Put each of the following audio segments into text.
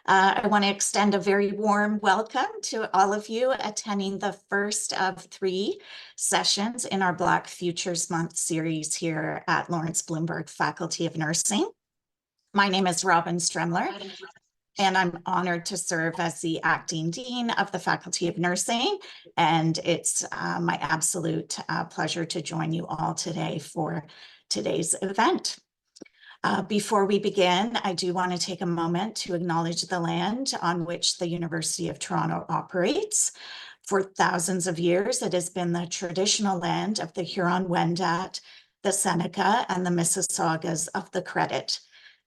I want to extend a very warm welcome to all of you attending the first of 3 sessions in our Black Futures Month series here at Lawrence Bloomberg Faculty of Nursing. My name is Robin Stremler, and I'm honored to serve as the acting dean of the Faculty of Nursing, and it's my absolute pleasure to join you all today for today's event. Before we begin, I do want to take a moment to acknowledge the land on which the University of Toronto operates. For thousands of years, it has been the traditional land of the Huron-Wendat, the Seneca, and the Mississaugas of the Credit.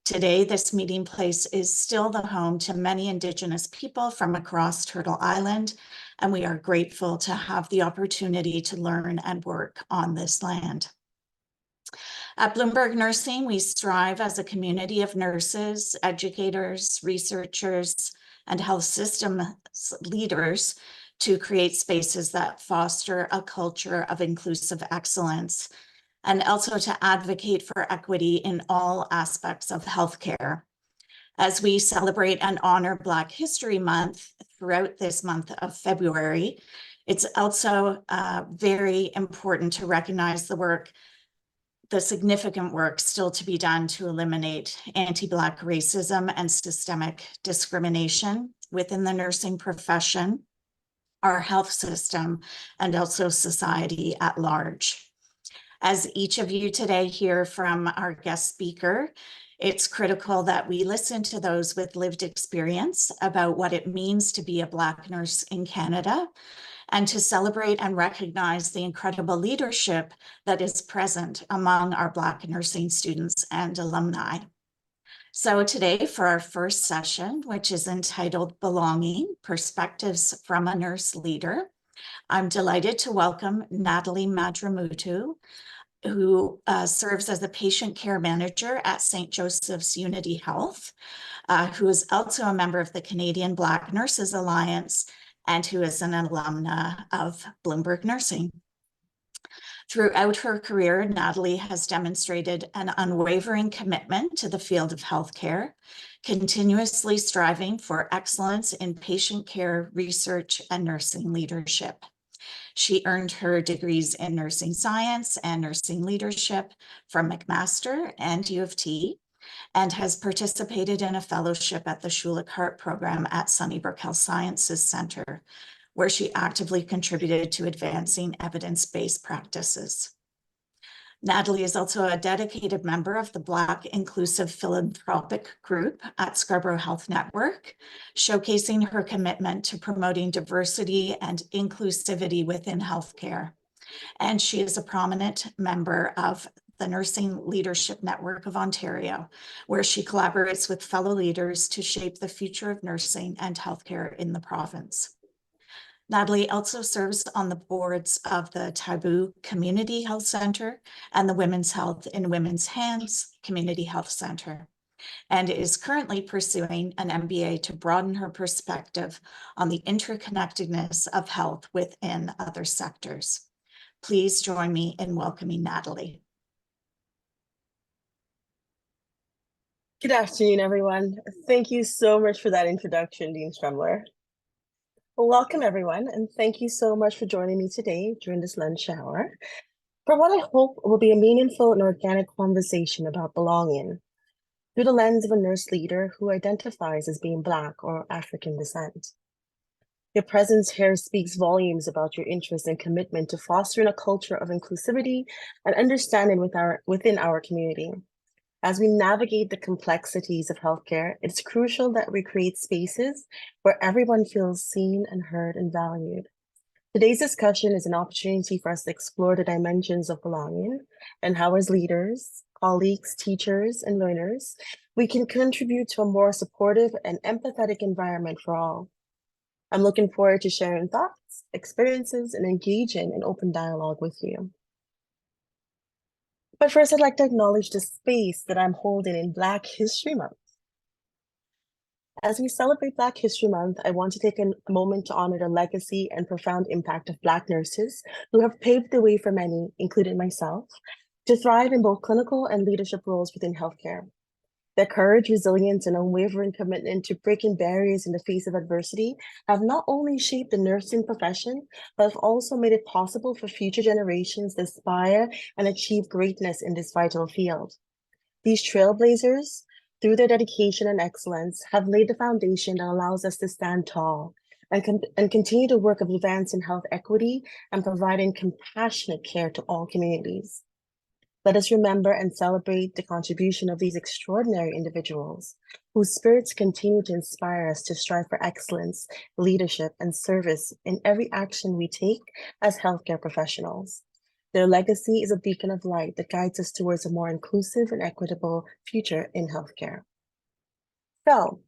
Today, this meeting place is still the home to many Indigenous people from across Turtle Island, and we are grateful to have the opportunity to learn and work on this land. At Bloomberg Nursing, we strive as a community of nurses, educators, researchers, and health system leaders to create spaces that foster a culture of inclusive excellence, and also to advocate for equity in all aspects of healthcare. As we celebrate and honor Black History Month throughout this month of February, it's also very important to recognize the significant work still to be done to eliminate anti-Black racism and systemic discrimination within the nursing profession, our health system, and also society at large. As each of you today hear from our guest speaker, it's critical that we listen to those with lived experience about what it means to be a Black nurse in Canada, and to celebrate and recognize the incredible leadership that is present among our Black nursing students and alumni. So today, for our first session, which is entitled Belonging: Perspectives from a Nurse Leader, I'm delighted to welcome Natalie Madramutu, who serves as the patient care manager at St. Joseph's Unity Health, who is also a member of the Canadian Black Nurses Alliance, and who is an alumna of Bloomberg Nursing. Throughout her career, Natalie has demonstrated an unwavering commitment to the field of healthcare, continuously striving for excellence in patient care, research, and nursing leadership. She earned her degrees in nursing science and nursing leadership from McMaster and U of T, and has participated in a fellowship at the Schulich-Hart program at Sunnybrook Health Sciences Center, where she actively contributed to advancing evidence-based practices. Natalie is also a dedicated member of the Black Inclusive Philanthropic Group at Scarborough Health Network, showcasing her commitment to promoting diversity and inclusivity within healthcare. And she is a prominent member of the Nursing Leadership Network of Ontario, where she collaborates with fellow leaders to shape the future of nursing and healthcare in the province. Natalie also serves on the boards of the Taboo Community Health Center and the Women's Health in Women's Hands Community Health Center, and is currently pursuing an MBA to broaden her perspective on the interconnectedness of health within other sectors. Please join me in welcoming Natalie. Good afternoon, everyone. Thank you so much for that introduction, Dean Stremler. Welcome, everyone, and thank you so much for joining me today during this lunch hour for what I hope will be a meaningful and organic conversation about belonging through the lens of a nurse leader who identifies as being Black or African descent. Your presence here speaks volumes about your interest and commitment to fostering a culture of inclusivity and understanding within our community. As we navigate the complexities of healthcare, it's crucial that we create spaces where everyone feels seen and heard and valued. Today's discussion is an opportunity for us to explore the dimensions of belonging and how, as leaders, colleagues, teachers, and learners, we can contribute to a more supportive and empathetic environment for all. I'm looking forward to sharing thoughts, experiences, and engaging in open dialogue with you. But first, I'd like to acknowledge the space that I'm holding in Black History Month. As we celebrate Black History Month, I want to take a moment to honor the legacy and profound impact of Black nurses who have paved the way for many, including myself, to thrive in both clinical and leadership roles within healthcare. Their courage, resilience, and unwavering commitment to breaking barriers in the face of adversity have not only shaped the nursing profession, but have also made it possible for future generations to aspire and achieve greatness in this vital field. These trailblazers, through their dedication and excellence, have laid the foundation that allows us to stand tall and continue the work of advancing health equity and providing compassionate care to all communities. Let us remember and celebrate the contribution of these extraordinary individuals whose spirits continue to inspire us to strive for excellence, leadership, and service in every action we take as healthcare professionals. Their legacy is a beacon of light that guides us towards a more inclusive and equitable future in healthcare. So,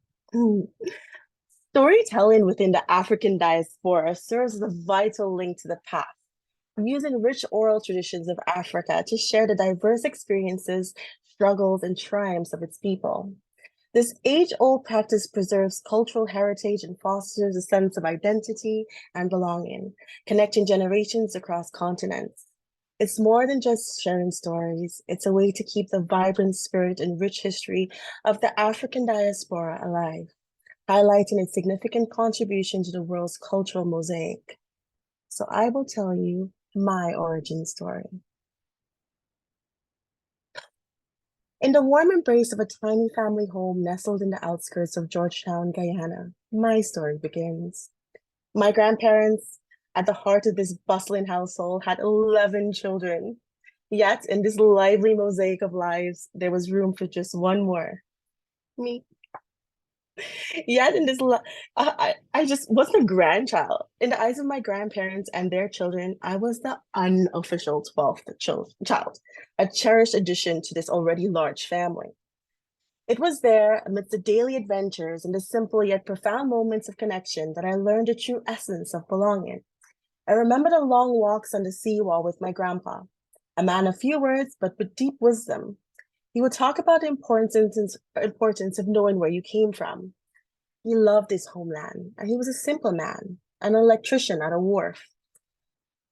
storytelling within the African diaspora serves as a vital link to the past, using rich oral traditions of Africa to share the diverse experiences, struggles, and triumphs of its people. This age-old practice preserves cultural heritage and fosters a sense of identity and belonging, connecting generations across continents. It's more than just sharing stories. It's a way to keep the vibrant spirit and rich history of the African diaspora alive, highlighting its significant contribution to the world's cultural mosaic. So I will tell you my origin story. In the warm embrace of a tiny family home nestled in the outskirts of Georgetown, Guyana, my story begins. My grandparents, at the heart of this bustling household, had 11 children. Yet, in this lively mosaic of lives, there was room for just one more, me. Yet, in this, I just wasn't a grandchild. In the eyes of my grandparents and their children, I was the unofficial 12th child, a cherished addition to this already large family. It was there, amidst the daily adventures and the simple yet profound moments of connection, that I learned the true essence of belonging. I remember the long walks on the seawall with my grandpa, a man of few words, but with deep wisdom. He would talk about the importance of knowing where you came from. He loved his homeland, and he was a simple man, an electrician at a wharf.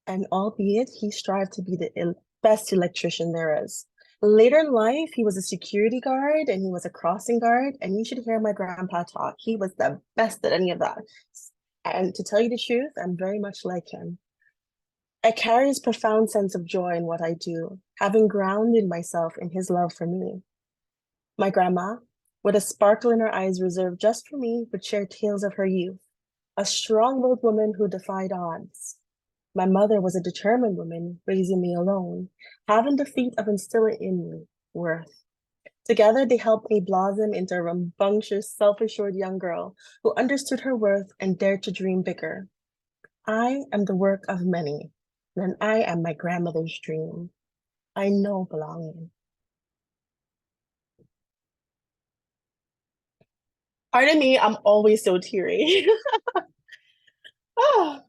And albeit he strived to be the best electrician there is. Later in life, he was a security guard and he was a crossing guard, and you should hear my grandpa talk. He was the best at any of that. And to tell you the truth, I'm very much like him. I carry his profound sense of joy in what I do, having grounded myself in his love for me. My grandma, with a sparkle in her eyes reserved just for me, would share tales of her youth, a strong-willed woman who defied odds. My mother was a determined woman, raising me alone, having the feat of instilling in me worth. Together, they helped me blossom into a rambunctious, self-assured young girl who understood her worth and dared to dream bigger. I am the work of many, and I am my grandmother's dream. I know belonging. Pardon me, I'm always so teary. Ah,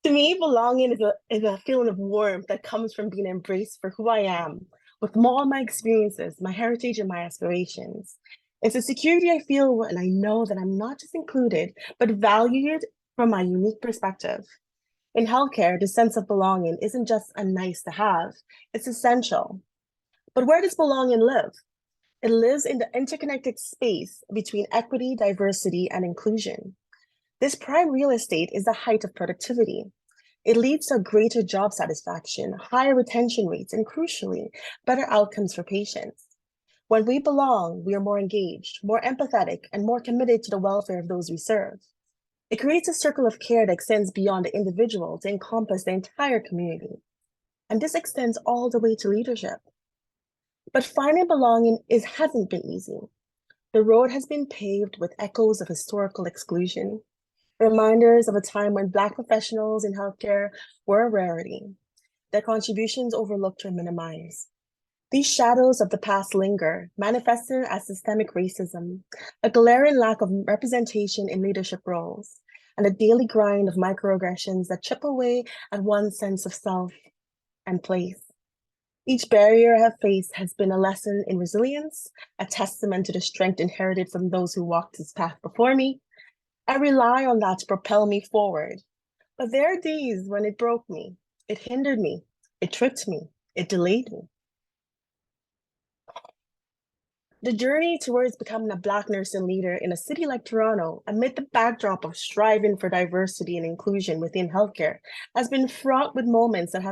to me, belonging is a feeling of warmth that comes from being embraced for who I am, with all my experiences, my heritage, and my aspirations. It's a security I feel when I know that I'm not just included, but valued from my unique perspective. In healthcare, the sense of belonging isn't just a nice to have, it's essential. But where does belonging live? It lives in the interconnected space between equity, diversity, and inclusion. This prime real estate is the height of productivity. It leads to greater job satisfaction, higher retention rates, and crucially, better outcomes for patients. When we belong, we are more engaged, more empathetic, and more committed to the welfare of those we serve. It creates a circle of care that extends beyond the individual to encompass the entire community. And this extends all the way to leadership. But finding belonging hasn't been easy. The road has been paved with echoes of historical exclusion, reminders of a time when Black professionals in healthcare were a rarity, their contributions overlooked or minimized. These shadows of the past linger, manifesting as systemic racism, a glaring lack of representation in leadership roles, and a daily grind of microaggressions that chip away at one's sense of self and place. Each barrier I have faced has been a lesson in resilience, a testament to the strength inherited from those who walked this path before me. I rely on that to propel me forward. But there are days when it broke me, it hindered me, it tripped me, it delayed me. The journey towards becoming a Black nursing leader in a city like Toronto, amid the backdrop of striving for diversity and inclusion within healthcare, has been fraught with moments that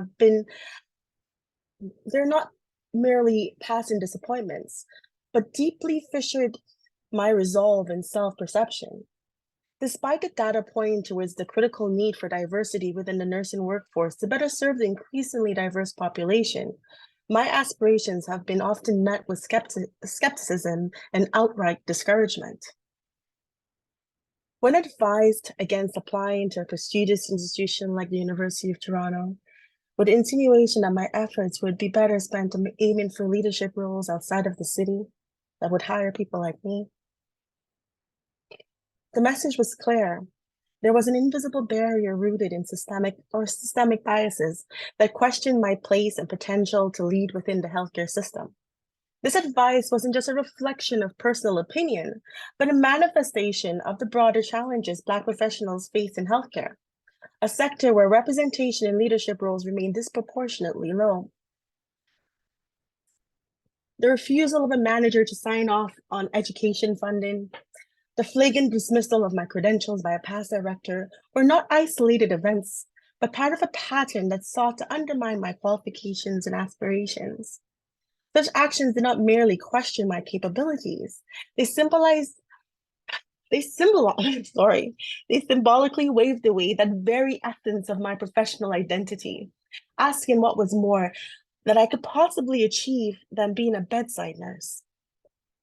they're not merely passing disappointments, but deeply fissured my resolve and self-perception. Despite the data pointing towards the critical need for diversity within the nursing workforce to better serve the increasingly diverse population, my aspirations have been often met with skepticism and outright discouragement. When advised against applying to a prestigious institution like the University of Toronto, with the insinuation that my efforts would be better spent on aiming for leadership roles outside of the city that would hire people like me, the message was clear. There was an invisible barrier rooted in systemic biases that questioned my place and potential to lead within the healthcare system. This advice wasn't just a reflection of personal opinion, but a manifestation of the broader challenges Black professionals face in healthcare, a sector where representation in leadership roles remain disproportionately low. The refusal of a manager to sign off on education funding, the flagrant dismissal of my credentials by a past director were not isolated events, but part of a pattern that sought to undermine my qualifications and aspirations. Such actions did not merely question my capabilities, they symbolically waved away that very essence of my professional identity, asking what was more that I could possibly achieve than being a bedside nurse.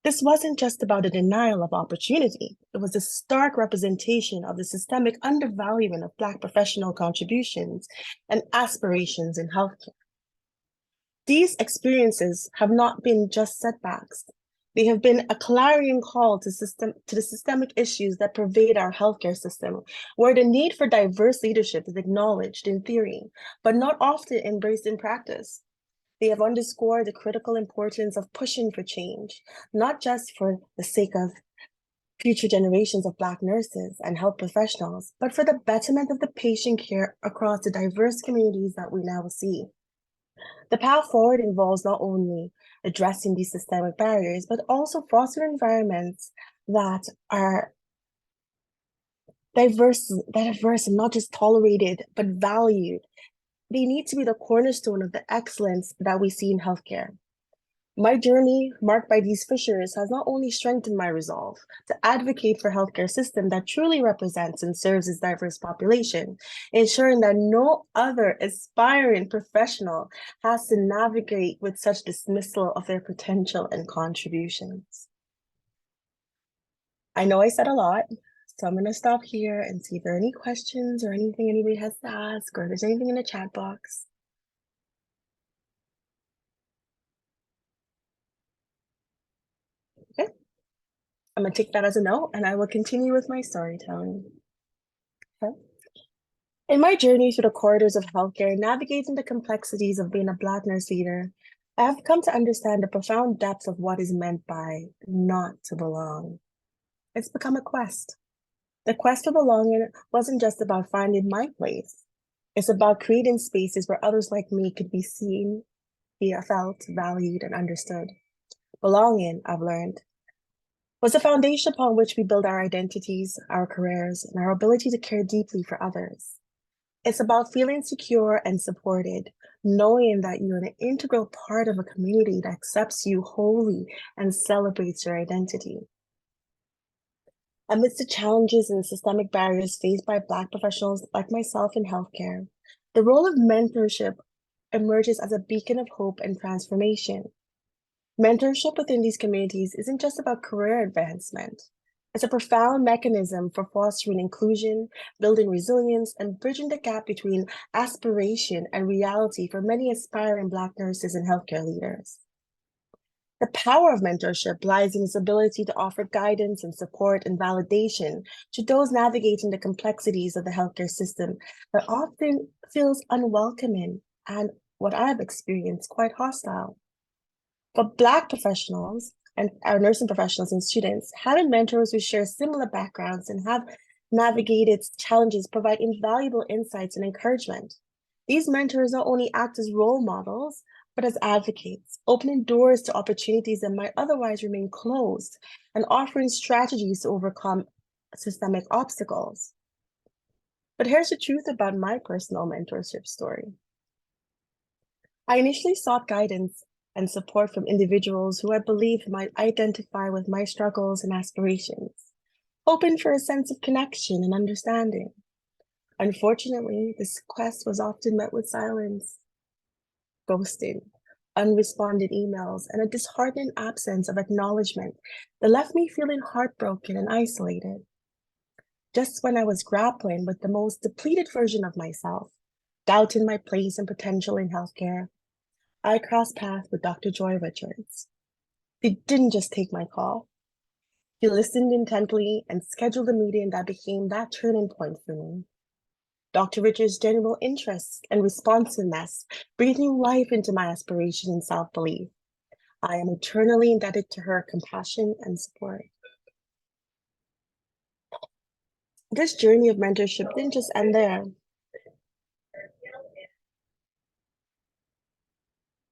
This wasn't just about a denial of opportunity. It was a stark representation of the systemic undervaluing of Black professional contributions and aspirations in healthcare. These experiences have not been just setbacks. They have been a clarion call to the systemic issues that pervade our healthcare system, where the need for diverse leadership is acknowledged in theory, but not often embraced in practice. They have underscored the critical importance of pushing for change, not just for the sake of future generations of Black nurses and health professionals, but for the betterment of the patient care across the diverse communities that we now see. The path forward involves not only addressing these systemic barriers, but also fostering environments that are diverse and not just tolerated, but valued. They need to be the cornerstone of the excellence that we see in healthcare. My journey, marked by these fissures, has not only strengthened my resolve to advocate for a healthcare system that truly represents and serves its diverse population, ensuring that no other aspiring professional has to navigate with such dismissal of their potential and contributions. I know I said a lot, so I'm going to stop here and see if there are any questions or anything anybody has to ask, or if there's anything in the chat box. Okay. I'm going to take that as a no, and I will continue with my storytelling. Okay. In my journey through the corridors of healthcare, navigating the complexities of being a Black nurse leader, I have come to understand the profound depth of what is meant by not to belong. It's become a quest. The quest for belonging wasn't just about finding my place. It's about creating spaces where others like me could be seen, be felt, valued, and understood. Belonging, I've learned, was the foundation upon which we build our identities, our careers, and our ability to care deeply for others. It's about feeling secure and supported, knowing that you're an integral part of a community that accepts you wholly and celebrates your identity. Amidst the challenges and systemic barriers faced by Black professionals like myself in healthcare, the role of mentorship emerges as a beacon of hope and transformation. Mentorship within these communities isn't just about career advancement. It's a profound mechanism for fostering inclusion, building resilience, and bridging the gap between aspiration and reality for many aspiring Black nurses and healthcare leaders. The power of mentorship lies in its ability to offer guidance and support and validation to those navigating the complexities of the healthcare system that often feels unwelcoming and, what I've experienced, quite hostile. For Black professionals and our nursing professionals and students, having mentors who share similar backgrounds and have navigated challenges provide invaluable insights and encouragement. These mentors not only act as role models, but as advocates, opening doors to opportunities that might otherwise remain closed and offering strategies to overcome systemic obstacles. But here's the truth about my personal mentorship story. I initially sought guidance and support from individuals who I believed might identify with my struggles and aspirations, hoping for a sense of connection and understanding. Unfortunately, this quest was often met with silence, ghosting, unresponded emails, and a disheartening absence of acknowledgement that left me feeling heartbroken and isolated. Just when I was grappling with the most depleted version of myself, doubting my place and potential in healthcare, I crossed paths with Dr. Joy Richards. He didn't just take my call. He listened intently and scheduled a meeting that became that turning point for me. Dr. Richards' genuine interest and responsiveness breathed new life into my aspiration and self-belief. I am eternally indebted to her compassion and support. This journey of mentorship didn't just end there.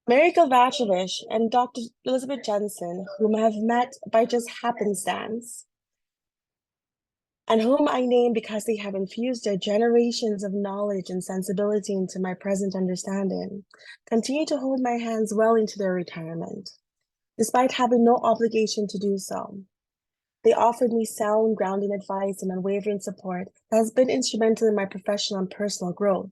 Mary Kovacevic and Dr. Elizabeth Jensen, whom I have met by just happenstance, and whom I name because they have infused their generations of knowledge and sensibility into my present understanding, continue to hold my hands well into their retirement, despite having no obligation to do so. They offered me sound, grounding advice and unwavering support that has been instrumental in my professional and personal growth.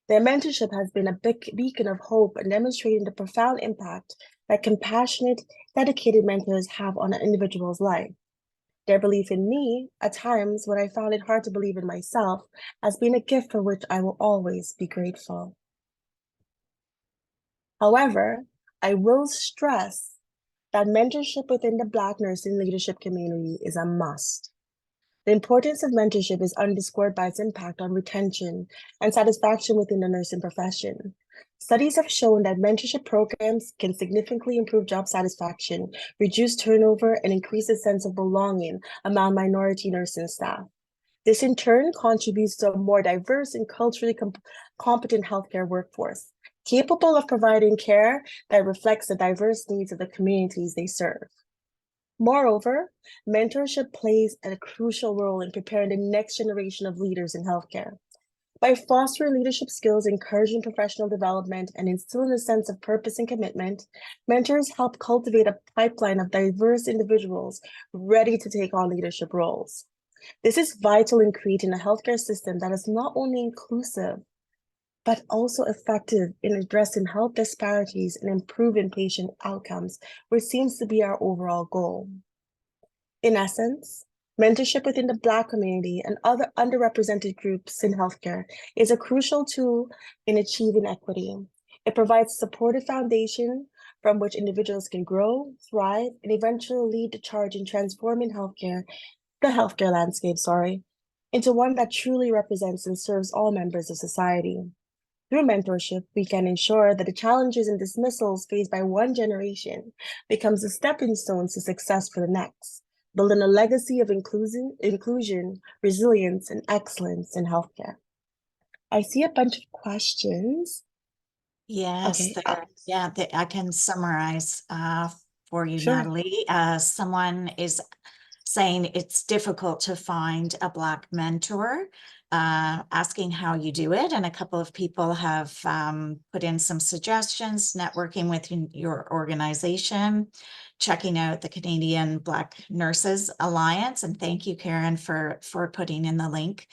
Their mentorship has been a big beacon of hope and demonstrating the profound impact that compassionate, dedicated mentors have on an individual's life. Their belief in me, at times when I found it hard to believe in myself, has been a gift for which I will always be grateful. However, I will stress that mentorship within the Black nursing leadership community is a must. The importance of mentorship is underscored by its impact on retention and satisfaction within the nursing profession. Studies have shown that mentorship programs can significantly improve job satisfaction, reduce turnover, and increase a sense of belonging among minority nursing staff. This in turn contributes to a more diverse and culturally competent healthcare workforce, capable of providing care that reflects the diverse needs of the communities they serve. Moreover, mentorship plays a crucial role in preparing the next generation of leaders in healthcare. By fostering leadership skills, encouraging professional development, and instilling a sense of purpose and commitment, mentors help cultivate a pipeline of diverse individuals ready to take on leadership roles. This is vital in creating a healthcare system that is not only inclusive, but also effective in addressing health disparities and improving patient outcomes, which seems to be our overall goal. In essence, mentorship within the Black community and other underrepresented groups in healthcare is a crucial tool in achieving equity. It provides a supportive foundation from which individuals can grow, thrive, and eventually lead the charge in transforming the healthcare landscape, into one that truly represents and serves all members of society. Through mentorship, we can ensure that the challenges and dismissals faced by one generation becomes a stepping stone to success for the next, building a legacy of inclusion, resilience, and excellence in healthcare. I see a bunch of questions. Yes, Okay, I can summarize for you, sure. Natalie. Someone is saying it's difficult to find a Black mentor, asking how you do it. And a couple of people have put in some suggestions, networking with your organization, checking out the Canadian Black Nurses Alliance. And thank you, Karen, for putting in the link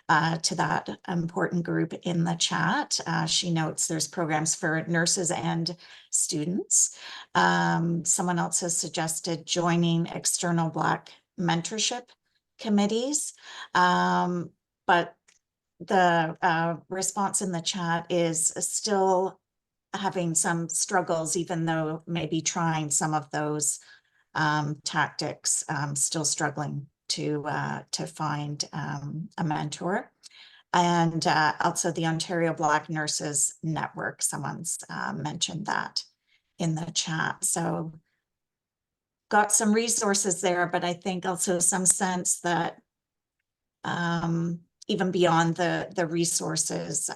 to that important group in the chat. She notes there's programs for nurses and students. Someone else has suggested joining external Black mentorship committees, but the response in the chat is still having some struggles, even though maybe trying some of those tactics, still struggling to find a mentor. And also the Ontario Black Nurses Network, someone's mentioned that in the chat. So got some resources there, but I think also some sense that even beyond the resources,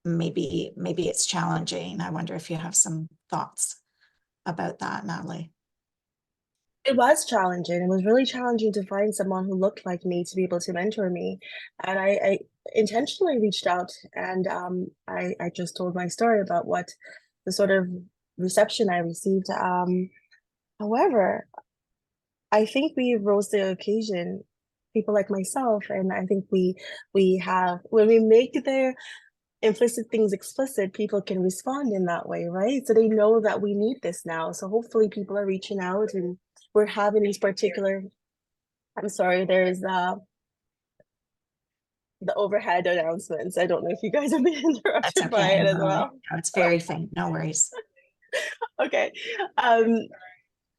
maybe it's challenging. I wonder if you have some thoughts about that, Natalie. It was challenging. It was really challenging to find someone who looked like me to be able to mentor me. And I intentionally reached out, and I just told my story about what the sort of reception I received. However, I think we rose to the occasion, people like myself, and I think we have, when we make the implicit things explicit, people can respond in that way, right? So they know that we need this now. So hopefully people are reaching out, and we're having these particular, I'm sorry, there's the overhead announcements. I don't know if you guys are being That's interrupted by okay. it as No, well. no, it's very faint. No worries. Okay. Um,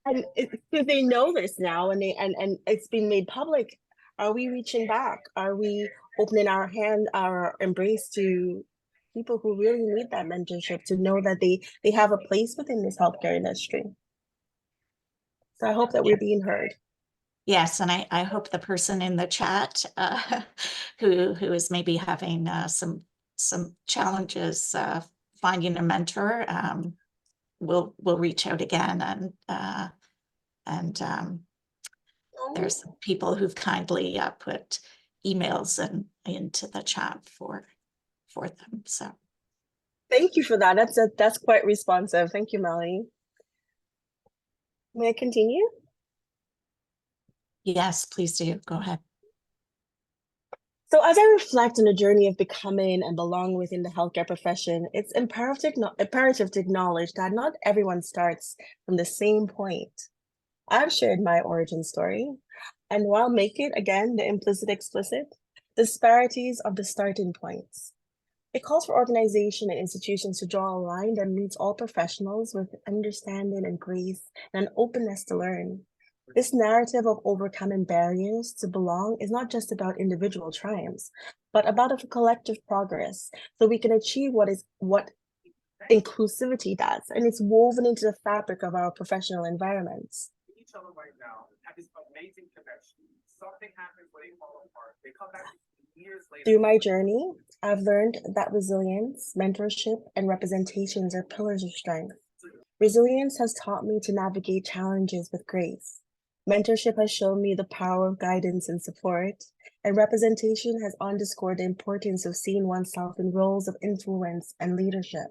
and because they know this now, and and it's been made public, are we reaching back? Are we opening our hand, our embrace to people who really need that mentorship, to know that they have a place within this healthcare industry? So I hope that we're being heard. Yes, and I hope the person in the chat who is maybe having some challenges finding a mentor will reach out again, and there's people who've kindly put emails into the chat for them. So Thank you for that. That's quite responsive. Thank you, Melanie. May I continue? yes, please do. Go ahead. So as I reflect on the journey of becoming and belonging within the healthcare profession, it's imperative to acknowledge that not everyone starts from the same point. I've shared my origin story, and while make it, again, the implicit explicit, disparities of the starting points. It calls for organization and institutions to draw a line that meets all professionals with understanding and grace and an openness to learn. This narrative of overcoming barriers to belong is not just about individual triumphs, but about a collective progress, so we can achieve what inclusivity does, and it's woven into the fabric of our professional environments. Each other right now have this amazing connection. Something happens when they fall apart. They come back years later. Through my journey, I've learned that resilience, mentorship, and representations are pillars of strength. Resilience has taught me to navigate challenges with grace. Mentorship has shown me the power of guidance and support, and representation has underscored the importance of seeing oneself in roles of influence and leadership.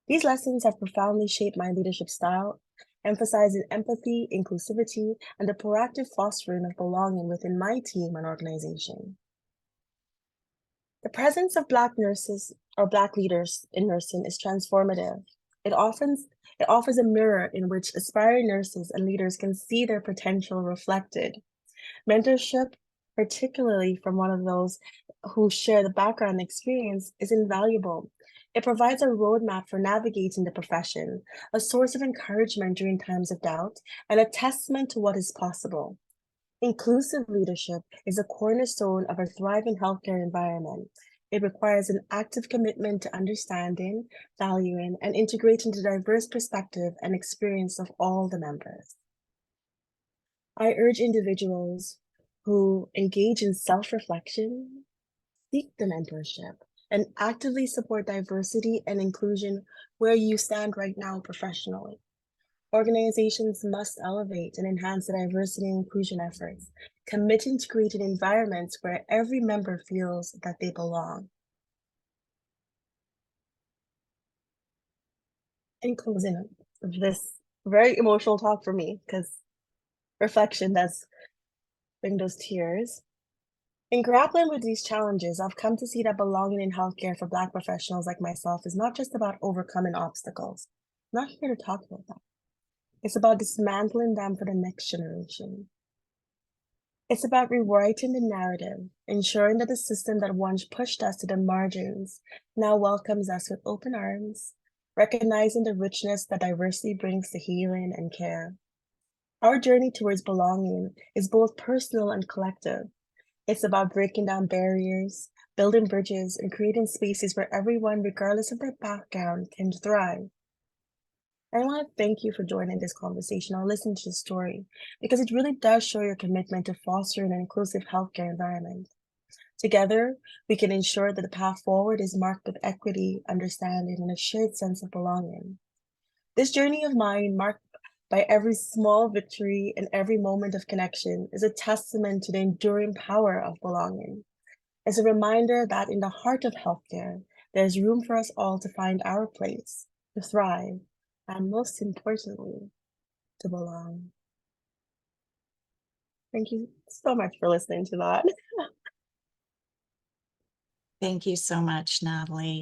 These lessons have profoundly shaped my leadership style, emphasizing empathy, inclusivity, and the proactive fostering of belonging within my team and organization. The presence of Black nurses or Black leaders in nursing is transformative. It offers a mirror in which aspiring nurses and leaders can see their potential reflected. Mentorship, particularly from one of those who share the background experience, is invaluable. It provides a roadmap for navigating the profession, a source of encouragement during times of doubt, and a testament to what is possible. Inclusive leadership is a cornerstone of a thriving healthcare environment. It requires an active commitment to understanding, valuing, and integrating the diverse perspective and experience of all the members. I urge individuals who engage in self-reflection, seek the mentorship, and actively support diversity and inclusion where you stand right now professionally. Organizations must elevate and enhance the diversity and inclusion efforts, committing to creating environments where every member feels that they belong. In closing of this very emotional talk for me, because reflection does bring those tears. In grappling with these challenges, I've come to see that belonging in healthcare for Black professionals like myself is not just about overcoming obstacles. I'm not here to talk about that. It's about dismantling them for the next generation. It's about rewriting the narrative, ensuring that the system that once pushed us to the margins now welcomes us with open arms, recognizing the richness that diversity brings to healing and care. Our journey towards belonging is both personal and collective. It's about breaking down barriers, building bridges, and creating spaces where everyone, regardless of their background, can thrive. I want to thank you for joining this conversation or listening to the story, because it really does show your commitment to fostering an inclusive healthcare environment. Together, we can ensure that the path forward is marked with equity, understanding, and a shared sense of belonging. This journey of mine, marked by every small victory and every moment of connection, is a testament to the enduring power of belonging. It's a reminder that in the heart of healthcare, there's room for us all to find our place, to thrive, and most importantly, to belong. Thank you so much for listening to that. Thank you so much, Natalie.